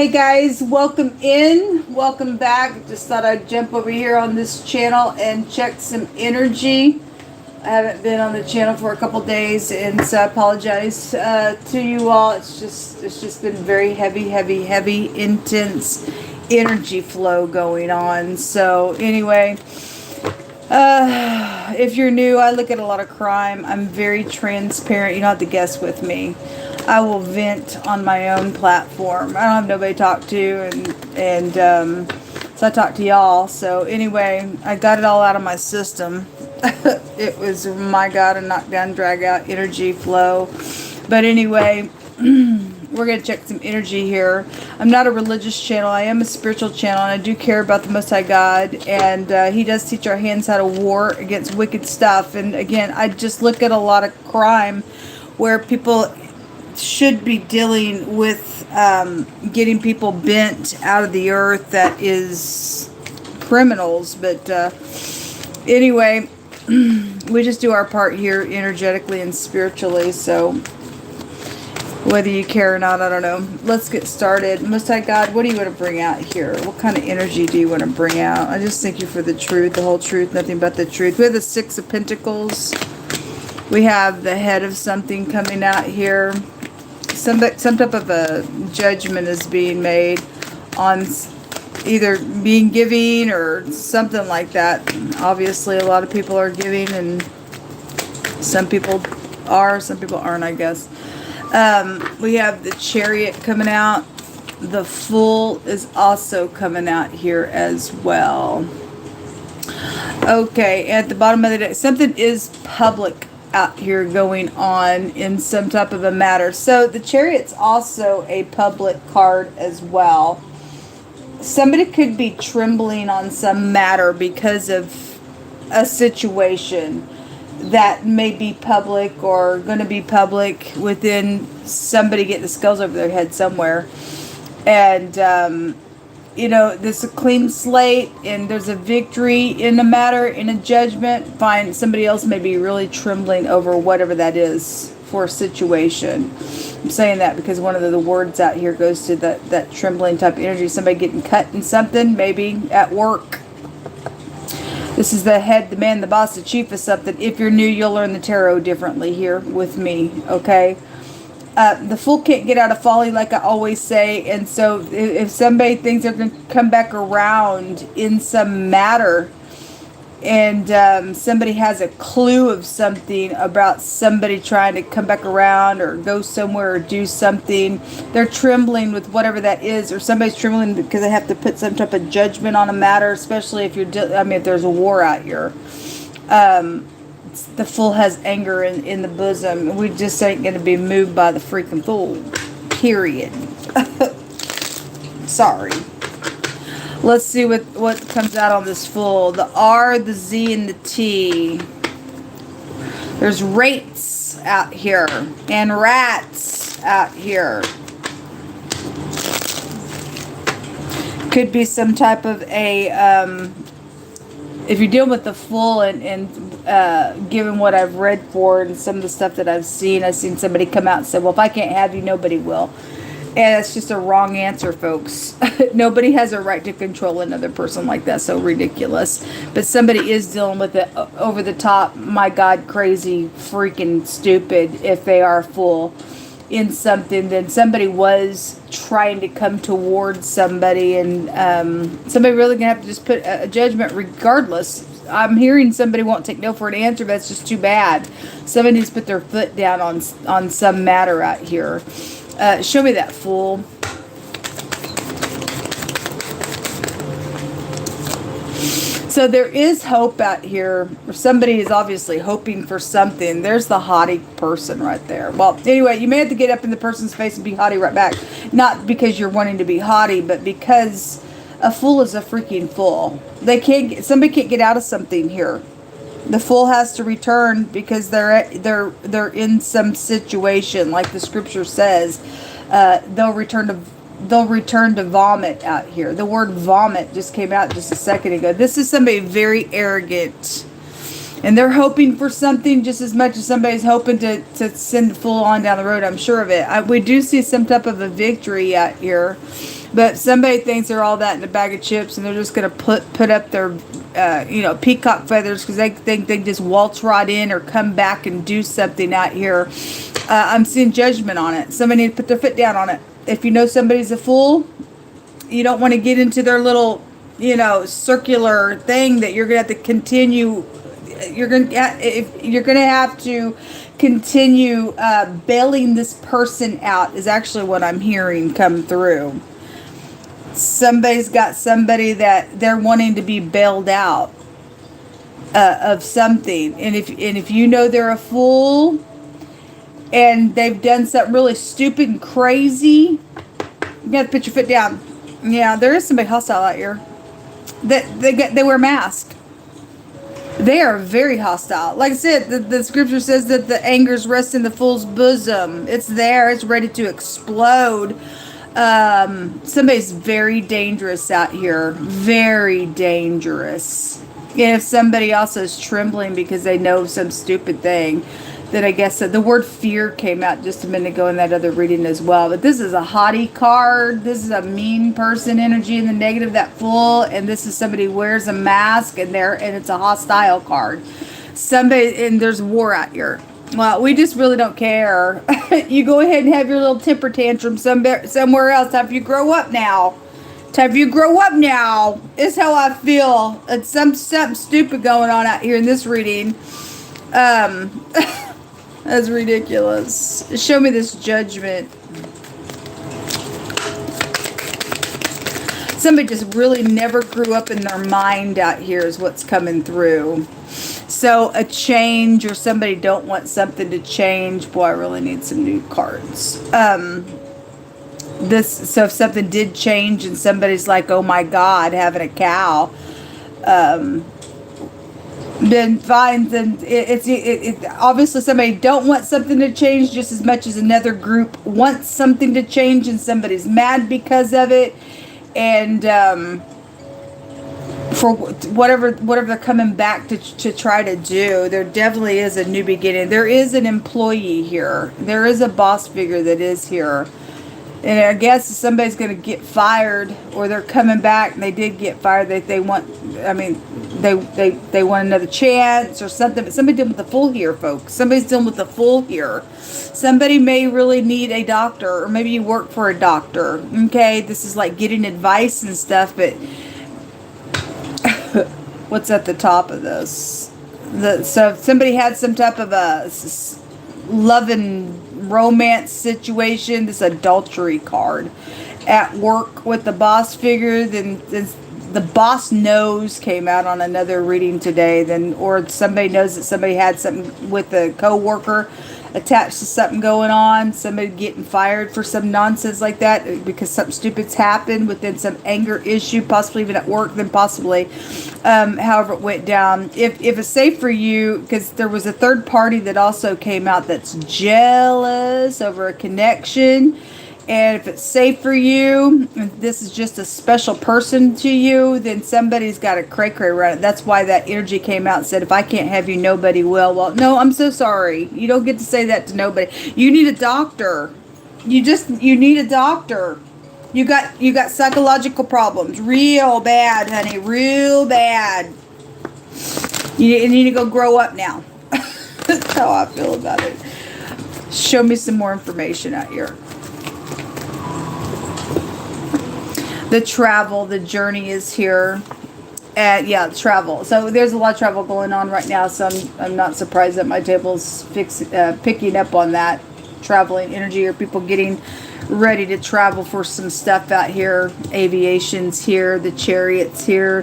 Hey guys, welcome in, welcome back. Just thought I'd jump over here on this channel and check some energy. I haven't been on the channel for a couple days, and so I apologize to you all. It's just been very heavy, intense energy flow going on. So anyway, if you're new, I look at a lot of crime. I'm very transparent. You don't have to guess with me. I will vent on my own platform. I don't have nobody to talk to, and so I talk to y'all. So anyway, I got it all out of my system. It was, my God, a knockdown, drag out energy flow. But anyway, we're going to check some energy here. I'm not a religious channel. I am a spiritual channel, and I do care about the Most High God. And He does teach our hands how to war against wicked stuff. And again, I just look at a lot of crime where people should be dealing with getting people bent out of the earth that is criminals. But anyway, we just do our part here energetically and spiritually. So whether you care or not, I don't know. Let's get started. Most High God, what do you want to bring out here? What kind of energy do you want to bring out? I just thank you for the truth, the whole truth, nothing but the truth. We have the Six of Pentacles. We have the head of something coming out here. Some type of a judgment is being made on either being giving or something like that. Obviously, a lot of people are giving, and some people are, some people aren't, I guess. We have the Chariot coming out. The Fool is also coming out here as well. Okay, at the bottom of the deck, something is public out here going on in some type of a matter. So the Chariot's also a public card as well. Somebody could be trembling on some matter because of a situation that may be public or going to be public within somebody getting the scales over their head somewhere. And you know, there's a clean slate and there's a victory in a matter, in a judgment. Fine, somebody else may be really trembling over whatever that is for a situation. I'm saying that because one of the words out here goes to that trembling type of energy. Somebody getting cut in something, maybe at work. This is the head, the man, the boss, the chief of something. If you're new, you'll learn the tarot differently here with me, okay? The Fool can't get out of folly, like I always say. And so if somebody thinks they're going to come back around in some matter, and somebody has a clue of something about somebody trying to come back around or go somewhere or do something, they're trembling with whatever that is, or somebody's trembling because they have to put some type of judgment on a matter, especially if you're, if there's a war out here. The Fool has anger in the bosom. We just ain't going to be moved by the freaking Fool. Period. Sorry. Let's see what comes out on this Fool. The R, the Z, and the T. There's rates out here. And rats out here. Could be some type of a... if you're dealing with the Fool and given what I've read for and some of the stuff that I've seen somebody come out and say, well, if I can't have you, nobody will. And that's just a wrong answer, folks. Nobody has a right to control another person like that. So ridiculous. But somebody is dealing with it over the top, my God, crazy, freaking stupid, if they are full in something. Then somebody was trying to come towards somebody, and somebody really gonna have to just put a judgment regardless. I'm hearing somebody won't take no for an answer, but that's just too bad. Somebody needs to put their foot down on some matter out here. Show me that Fool. So there is hope out here. Somebody is obviously hoping for something. There's the haughty person right there. Well, anyway, you may have to get up in the person's face and be haughty right back. Not because you're wanting to be haughty, but because a Fool is a freaking fool. Somebody can't get out of something here. The Fool has to return because they're in some situation, like the scripture says. They'll return to vomit out here. The word vomit just came out just a second ago. This is somebody very arrogant, and they're hoping for something just as much as somebody's hoping to send the Fool on down the road. I'm sure of it. We do see some type of a victory out here. But somebody thinks they're all that in a bag of chips, and they're just going to put up their, peacock feathers because they think they just waltz right in or come back and do something out here. I'm seeing judgment on it. Somebody need to put their foot down on it. If you know somebody's a fool, you don't want to get into their little, circular thing that you're going to have to continue. You're going to have to continue bailing this person out is actually what I'm hearing come through. Somebody's got somebody that they're wanting to be bailed out of something, and if you know they're a fool and they've done something really stupid and crazy, you got to put your foot down. Yeah, there is somebody hostile out here. They wear masks. They are very hostile. Like I said, the scripture says that the angers rest in the fool's bosom. It's there. It's ready to explode. Somebody's very dangerous out here. Very dangerous. And if somebody also is trembling because they know some stupid thing, then I guess the word fear came out just a minute ago in that other reading as well. But this is a haughty card. This is a mean person energy in the negative, that fool. And this is somebody who wears a mask and it's a hostile card. Somebody, and there's war out here. Well, we just really don't care. You go ahead and have your little temper tantrum somewhere else. Time for you to grow up now. Time for you to grow up now. Is how I feel. It's something stupid going on out here in this reading. That's ridiculous. Show me this judgment. Somebody just really never grew up in their mind out here is what's coming through. So a change, or somebody don't want something to change. Boy, I really need some new cards. So if something did change and somebody's like, oh my God, having a cow, then fine. Then it's obviously somebody don't want something to change just as much as another group wants something to change, and somebody's mad because of it, and for whatever they're coming back to try to do. There definitely is a new beginning. There is an employee here. There is a boss figure that is here. And I guess somebody's going to get fired, or they're coming back and they did get fired. They want another chance or something. But somebody's dealing with the fool here, folks. Somebody's dealing with the fool here. Somebody may really need a doctor, or maybe you work for a doctor. Okay, this is like getting advice and stuff, but what's at the top of this? So if somebody had some type of a loving romance situation, this adultery card at work with the boss figure, then the boss knows came out on another reading today, then, or somebody knows that somebody had something with a co-worker attached to something going on, somebody getting fired for some nonsense like that because something stupid's happened within some anger issue, possibly even at work, then possibly however it went down. If it's safe for you, because there was a third party that also came out that's jealous over a connection, and if it's safe for you, if this is just a special person to you, then somebody's got a cray-cray around it. That's why that energy came out and said, if I can't have you, nobody will. Well, no, I'm so sorry. You don't get to say that to nobody. You need a doctor. You need a doctor. You got psychological problems. Real bad, honey. Real bad. You need to go grow up now. That's how I feel about it. Show me some more information out here. The travel, the journey is here. Yeah, travel. So there's a lot of travel going on right now, so I'm not surprised that my table's picking up on that traveling energy, or people getting ready to travel for some stuff out here. Aviation's here, the Chariot's here.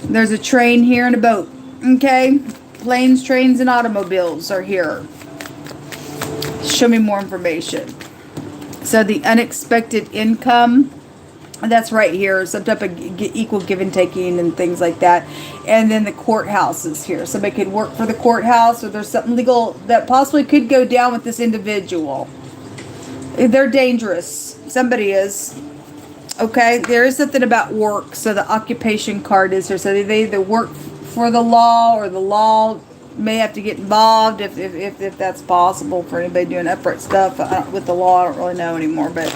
There's a train here and a boat. Okay? Planes, trains, and automobiles are here. Show me more information. So the unexpected income, that's right here. Some type of equal give and taking and things like that. And then the courthouse is here. Somebody could work for the courthouse, or there's something legal that possibly could go down with this individual. They're dangerous. Somebody is. Okay, there is something about work. So the occupation card is here. So they either work for the law, or the law may have to get involved if that's possible for anybody doing upright stuff with the law. I don't really know anymore, but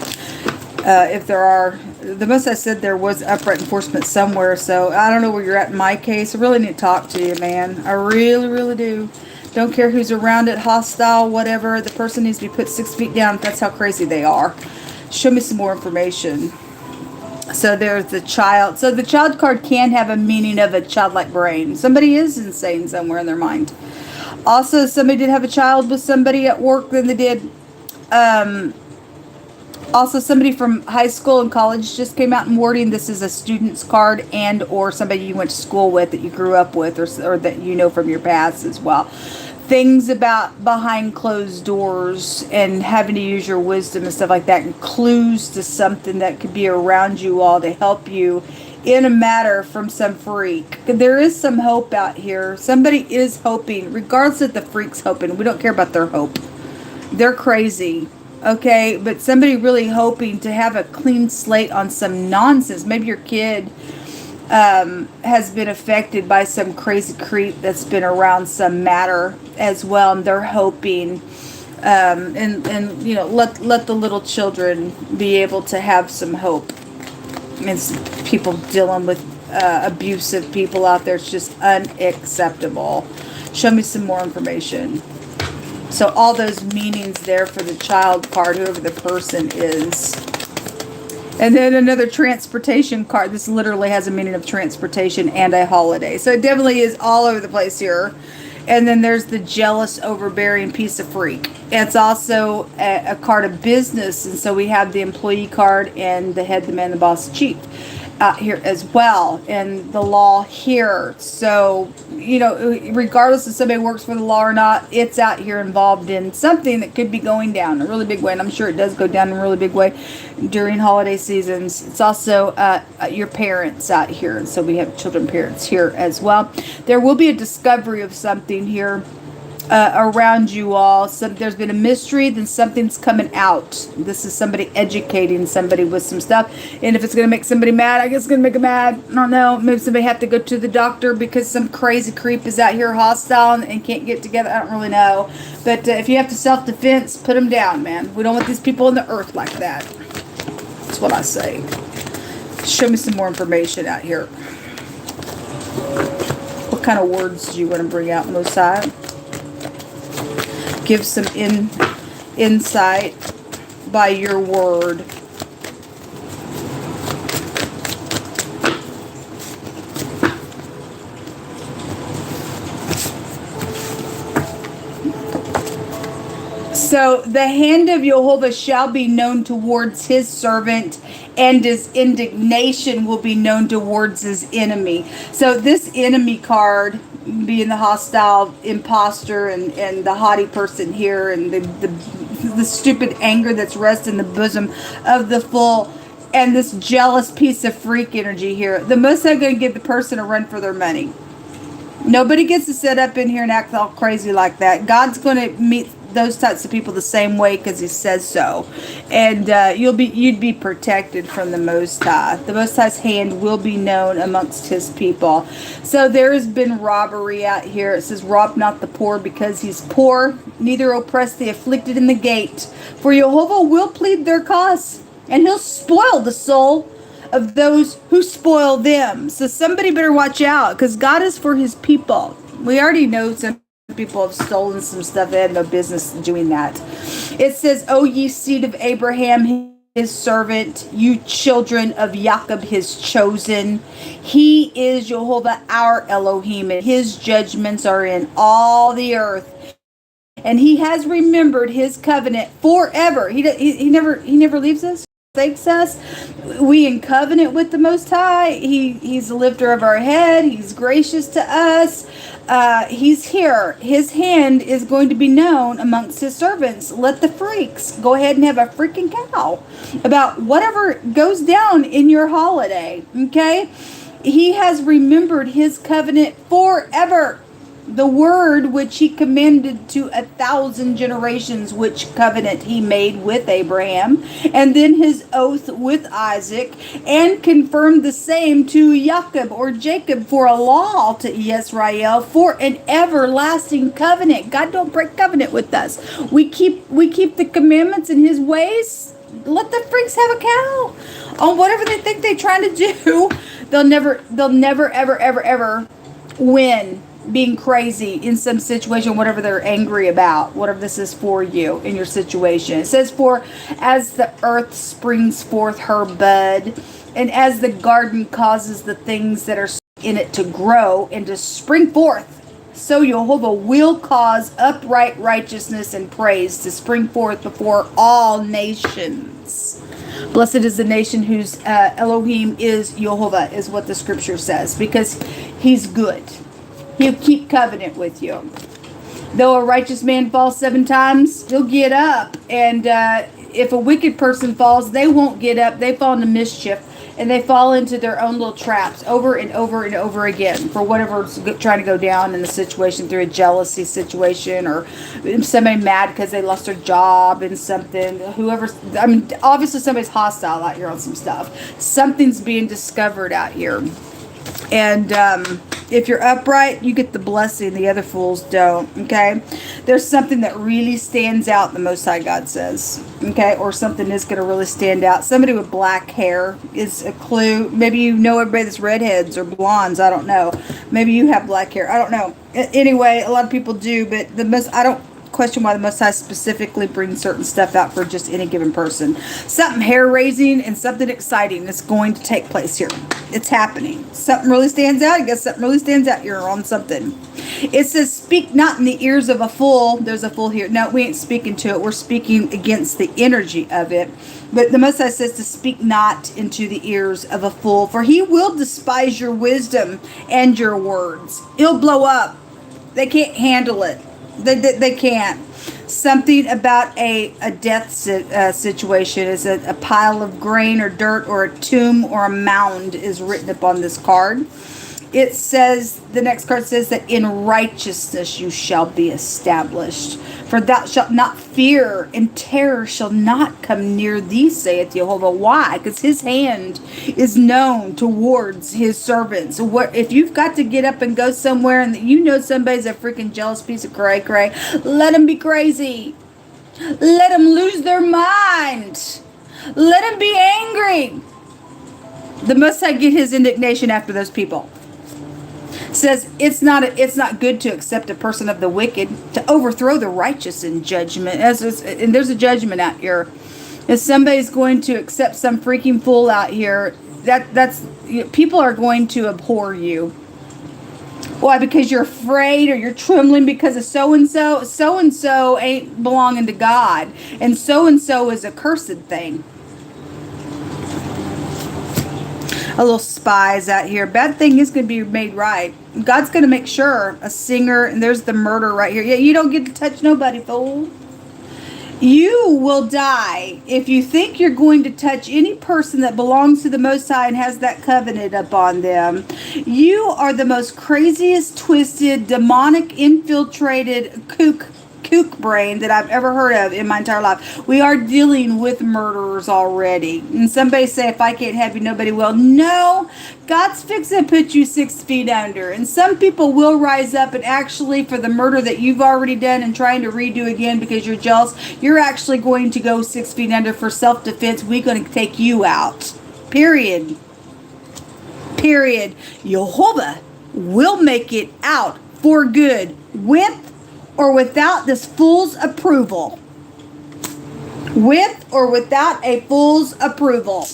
if there are the most I said there was upright enforcement somewhere, so I don't know where you're at in my case. I really need to talk to you, man. I really, really do. Don't care who's around it, hostile, whatever. The person needs to be put 6 feet down if that's how crazy they are. Show me some more information. So there's the child. So the child card can have a meaning of a childlike brain. Somebody is insane somewhere in their mind. Also, somebody did have a child with somebody at work than they did. Also, somebody from high school and college just came out in wording. This is a student's card and or somebody you went to school with that you grew up with or that you know from your past as well. Things about behind closed doors and having to use your wisdom and stuff like that, and clues to something that could be around you all to help you in a matter from some freak. There is some hope out here. Somebody is hoping, regardless of the freak's hoping. We don't care about their hope. They're crazy. Okay, but somebody really hoping to have a clean slate on some nonsense. Maybe your kid has been affected by some crazy creep that's been around some matter as well, and they're hoping and you know, let the little children be able to have some hope. It's people dealing with abusive people out there. It's just unacceptable. Show me some more information. So all those meanings there for the child card, whoever the person is. And then another transportation card. This literally has a meaning of transportation and a holiday. So it definitely is all over the place here. And then there's the jealous, overbearing piece of freak. It's also a card of business. And so we have the employee card and the head, the man, the boss, the chief out here as well. And the law here. So, you know, regardless if somebody works for the law or not, it's out here involved in something that could be going down in a really big way. And I'm sure it does go down in a really big way during holiday seasons. It's also your parents out here. And so we have children parents here as well. There will be a discovery of something here around you all. So there's been a mystery, then something's coming out. This is somebody educating somebody with some stuff. And if it's going to make somebody mad, I guess it's going to make them mad. I don't know. Maybe somebody have to go to the doctor because some crazy creep is out here hostile and can't get together. I don't really know. But if you have to self-defense, put them down, man. We don't want these people on the earth like that. That's what I say. Show me some more information out here. What kind of words do you want to bring out, Most High? Give some insight by your word. So the hand of Jehovah shall be known towards his servant, and his indignation will be known towards his enemy. So this enemy card, being the hostile imposter and the haughty person here, and the stupid anger that's resting in the bosom of the full, and this jealous piece of freak energy here. The most I'm going to give the person a run for their money. Nobody gets to sit up in here and act all crazy like that. God's going to meet those types of people the same way because he says so. And you'd be protected from the Most High. The Most High's hand will be known amongst his people. So there has been robbery out here. It says, rob not the poor because he's poor, neither oppress the afflicted in the gate. For Jehovah will plead their cause, and he'll spoil the soul of those who spoil them. So somebody better watch out, because God is for his people. We already know some people have stolen some stuff. They had no business doing that. It says, O ye seed of Abraham, his servant, you children of Jacob, his chosen. He is Jehovah our Elohim, and his judgments are in all the earth. And he has remembered his covenant forever. He never leaves us. Thanks us. We in covenant with the Most High. He's the lifter of our head. He's gracious to us. He's here. His hand is going to be known amongst his servants. Let the freaks go ahead and have a freaking cow about whatever goes down in your holiday. Okay? He has remembered his covenant forever. The word which he commanded to 1,000 generations, which covenant he made with Abraham, and then his oath with Isaac, and confirmed the same to Jacob or Jacob for a law to Israel for an everlasting covenant. God don't break covenant with us. We keep the commandments and his ways. Let the freaks have a cow. on whatever they think they're trying to do, they'll never, ever win being crazy in some situation, whatever they're angry about, whatever this is for you in your situation. It says, for as the earth springs forth her bud, and as the garden causes the things that are in it to grow and to spring forth, so Jehovah will cause upright righteousness and praise to spring forth before all nations. Blessed is the nation whose Elohim is Jehovah, is what the scripture says, because he's good. He'll keep covenant with you. Though a righteous man falls 7 times, he'll get up. And if a wicked person falls, they won't get up. They fall into mischief. And they fall into their own little traps over and over and over again for whatever's trying to go down in the situation, through a jealousy situation, or somebody mad because they lost their job and something. Obviously somebody's hostile out here on some stuff. Something's being discovered out here. And if you're upright, you get the blessing. The other fools don't, okay? There's something that really stands out, the Most High God says, okay? Or something is going to really stand out. Somebody with black hair is a clue. Maybe you know everybody that's redheads or blondes. I don't know. Maybe you have black hair. I don't know. Anyway, a lot of people do, but I don't question why the Most High specifically brings certain stuff out for just any given person. Something hair-raising and something exciting is going to take place here. It's happening. Something really stands out. I guess something really stands out here on something. It says, speak not in the ears of a fool. There's a fool here. No, we ain't speaking to it. We're speaking against the energy of it. But the Most High says to speak not into the ears of a fool, for he will despise your wisdom and your words. He'll blow up. They can't handle it. They can't. Something about a death situation is a pile of grain or dirt or a tomb or a mound is written upon this card. It says, the next card says that in righteousness you shall be established. For thou shalt not fear, and terror shall not come near thee, saith Jehovah. Why? Because his hand is known towards his servants. What if you've got to get up and go somewhere and you know somebody's a freaking jealous piece of cray-cray, let them be crazy. Let them lose their mind. Let them be angry. The Most High get his indignation after those people. Says it's not good to accept a person of the wicked, to overthrow the righteous in judgment. And there's a judgment out here. If somebody's going to accept some freaking fool out here, people are going to abhor you. Why? Because you're afraid or you're trembling because of so-and-so. So-and-so ain't belonging to God. And so-and-so is a cursed thing. A little spies out here. Bad thing is going to be made right. God's going to make sure. A singer, and there's the murder right here. Yeah, you don't get to touch nobody, fool. You will die if you think you're going to touch any person that belongs to the Most High and has that covenant upon them. You are the most craziest, twisted, demonic, infiltrated kook brain that I've ever heard of in my entire life. We are dealing with murderers already. And somebody say, if I can't have you, nobody will. No, God's fixing to put you 6 feet under. And some people will rise up and actually, for the murder that you've already done and trying to redo again because you're jealous, you're actually going to go 6 feet under for self-defense. We're going to take you out. Period. Jehovah will make it out for good, with or without this fool's approval. With or without a fool's approval.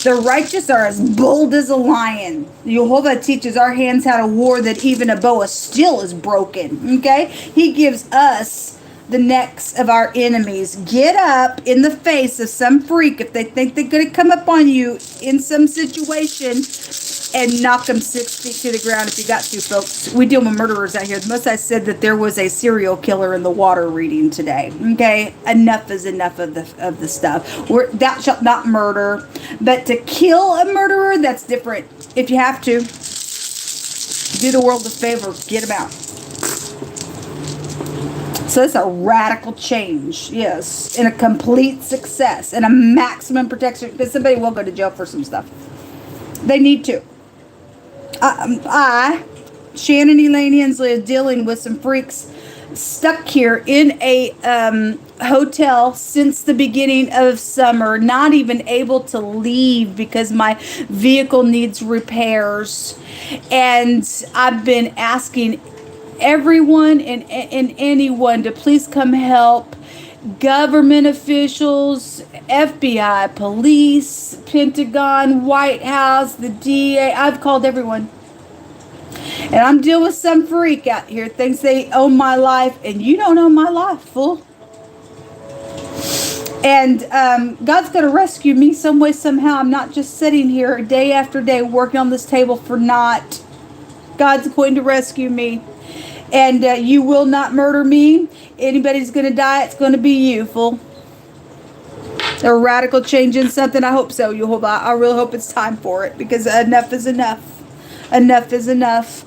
The righteous are as bold as a lion. Jehovah teaches our hands how to war, that even a bow of steel is broken. Okay? He gives us the necks of our enemies. Get up in the face of some freak if they think they're going to come up on you in some situation, and knock them 6 feet to the ground if you got to, folks. We deal with murderers out here. The Most High said that there was a serial killer in the water reading today. Okay? Enough is enough of the stuff. Thou shalt not murder. But to kill a murderer, that's different. If you have to, do the world a favor. Get him out. So it's a radical change, yes, and a complete success, and a maximum protection, because somebody will go to jail for some stuff. They need to. Shannon E Hensley, is dealing with some freaks stuck here in a hotel since the beginning of summer, not even able to leave because my vehicle needs repairs. And I've been asking everyone and anyone to please come help. Government officials, FBI, police, Pentagon, White House, the DA. I've called everyone. And I'm dealing with some freak out here, thinks they own my life, and you don't own my life, fool. And God's going to rescue me some way, somehow. I'm not just sitting here day after day working on this table for naught. God's going to rescue me. And you will not murder me. Anybody's going to die, it's going to be you, fool. A radical change in something, I hope so. I really hope it's time for it, because enough is enough. Enough is enough.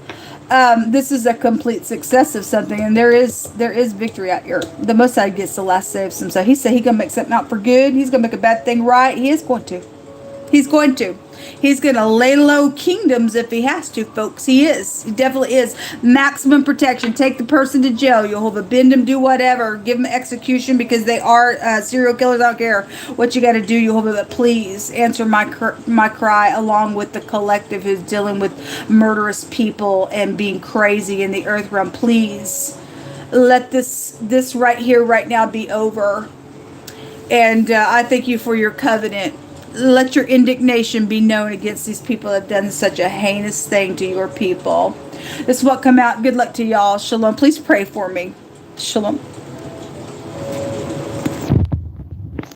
This is a complete success of something, and there is victory out here. The Most High gets the last say of some. So he said he's gonna make something out for good. He's gonna make a bad thing right. He is going to. He's going to. He's going to lay low kingdoms if he has to, folks. He is. He definitely is. Maximum protection. Take the person to jail. Jehovah, bend them, do whatever. Give them execution because they are serial killers. I don't care what you got to do, Jehovah, but please answer my cry along with the collective who's dealing with murderous people and being crazy in the earth realm. Please let this right here, right now be over. And I thank you for your covenant. Let your indignation be known against these people that have done such a heinous thing to your people. This is what come out. Good luck to y'all. Shalom. Please pray for me. Shalom.